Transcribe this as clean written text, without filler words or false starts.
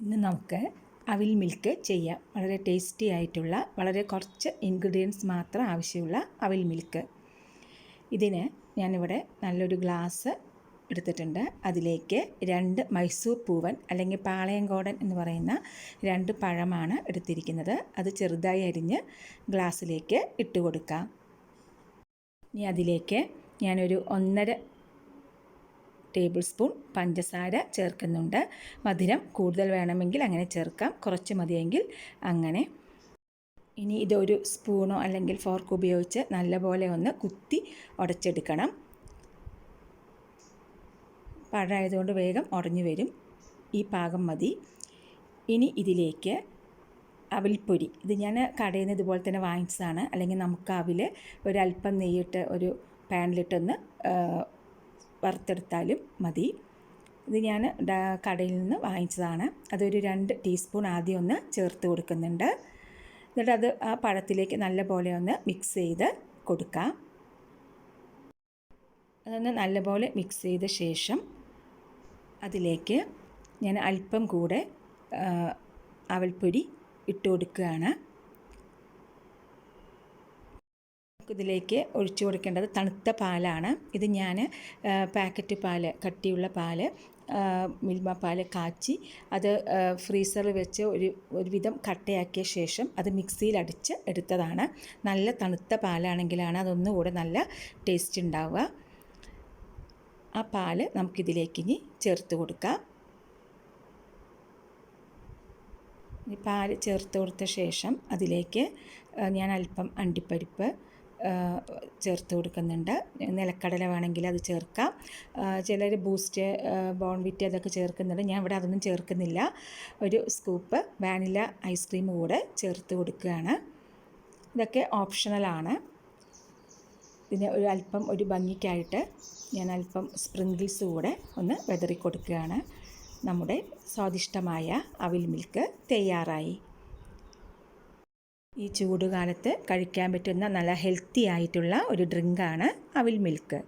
ഇന്ന് നമുക്ക് അവിൽ മിൽക്ക് ചെയ്യാം. വളരെ ടേസ്റ്റി ആയിട്ടുള്ള വളരെ കുറച്ച് ഇൻഗ്രീഡിയൻസ് മാത്രം ആവശ്യമുള്ള അവിൽ മിൽക്ക്. ഇതിന് ഞാനിവിടെ നല്ലൊരു ഗ്ലാസ് എടുത്തിട്ടുണ്ട്. അതിലേക്ക് 2 മൈസൂർ പൂവൻ അല്ലെങ്കിൽ പാളയംകോടൻ എന്ന് പറയുന്ന 2 പഴമാണ് എടുത്തിരിക്കുന്നത്. അത് ചെറുതായി അരിഞ്ഞ് ഗ്ലാസ്സിലേക്ക് ഇട്ട് കൊടുക്കാം. ഇനി അതിലേക്ക് ഞാനൊരു 1.5 ടേബിൾ സ്പൂൺ പഞ്ചസാര ചേർക്കുന്നുണ്ട്. മധുരം കൂടുതൽ വേണമെങ്കിൽ അങ്ങനെ ചേർക്കാം, കുറച്ച് മതിയെങ്കിൽ അങ്ങനെ. ഇനി ഇതൊരു സ്പൂണോ അല്ലെങ്കിൽ ഫോർക്ക് ഉപയോഗിച്ച് നല്ലപോലെ ഒന്ന് കുത്തി ഉടച്ചെടുക്കണം. പഴമായതുകൊണ്ട് വേഗം ഉടഞ്ഞു വരും. ഈ പാകം മതി. ഇനി ഇതിലേക്ക് അവിൽപ്പൊടി, ഇത് ഞാൻ കടയിൽ നിന്ന് ഇതുപോലെ തന്നെ വാങ്ങിച്ചതാണ്. അല്ലെങ്കിൽ നമുക്ക് അവിൽ ഒരല്പം നെയ്യിട്ട് ഒരു പാനിലിട്ടൊന്ന് വറുത്തെടുത്താലും മതി. ഇത് ഞാൻ കടയിൽ നിന്ന് വാങ്ങിച്ചതാണ്. അതൊരു 2 ടീസ്പൂൺ ആദ്യം ഒന്ന് ചേർത്ത് കൊടുക്കുന്നുണ്ട്. എന്നിട്ട് അത് ആ പഴത്തിലേക്ക് നല്ലപോലെ ഒന്ന് മിക്സ് ചെയ്ത് കൊടുക്കാം. അതൊന്ന് നല്ലപോലെ മിക്സ് ചെയ്ത ശേഷം അതിലേക്ക് ഞാൻ അല്പം കൂടെ അവൽപ്പൊടി ഇട്ട് കൊടുക്കുകയാണ്. ഇതിലേക്ക് ഒഴിച്ചു കൊടുക്കേണ്ടത് തണുത്ത പാലാണ്. ഇത് ഞാൻ പാക്കറ്റ് പാല്, കട്ടിയുള്ള പാല്, മിൽമ പാല് കാച്ചി അത് ഫ്രീസറിൽ വെച്ച് ഒരുവിധം കട്ടയാക്കിയ ശേഷം അത് മിക്സിയിൽ അടിച്ച് എടുത്തതാണ്. നല്ല തണുത്ത പാലാണെങ്കിലാണ് അതൊന്നുകൂടെ നല്ല ടേസ്റ്റ് ഉണ്ടാവുക. ആ പാല് നമുക്കിതിലേക്ക് ഇനി ചേർത്ത് കൊടുക്കാം. ഈ പാല് ചേർത്ത് കൊടുത്ത ശേഷം അതിലേക്ക് ഞാൻ അല്പം അണ്ടിപ്പരിപ്പ് ചേർത്ത് കൊടുക്കുന്നുണ്ട്. നിലക്കടല വേണമെങ്കിൽ അത് ചേർക്കാം. ചിലർ ബൂസ്റ്റ്, ബോൺവിറ്റ അതൊക്കെ ചേർക്കുന്നുണ്ട്. ഞാൻ ഇവിടെ അതൊന്നും ചേർക്കുന്നില്ല. ഒരു സ്കൂപ്പ് വാനില ഐസ്ക്രീം കൂടെ ചേർത്ത് കൊടുക്കുകയാണ്. ഇതൊക്കെ ഓപ്ഷണലാണ്. ഇതിന് ഒരു ഭംഗിക്കായിട്ട് ഞാൻ അല്പം സ്പ്രിങ്കിൾസ് കൂടെ ഒന്ന് വെതറി കൊടുക്കുകയാണ്. നമ്മുടെ സ്വാദിഷ്ടമായ അവിൽ മിൽക്ക് തയ്യാറായി. ഈ ചൂടുകാലത്ത് കഴിക്കാൻ പറ്റുന്ന നല്ല ഹെൽത്തി ആയിട്ടുള്ള ഒരു ഡ്രിങ്കാണ് അവിൽ മിൽക്ക്.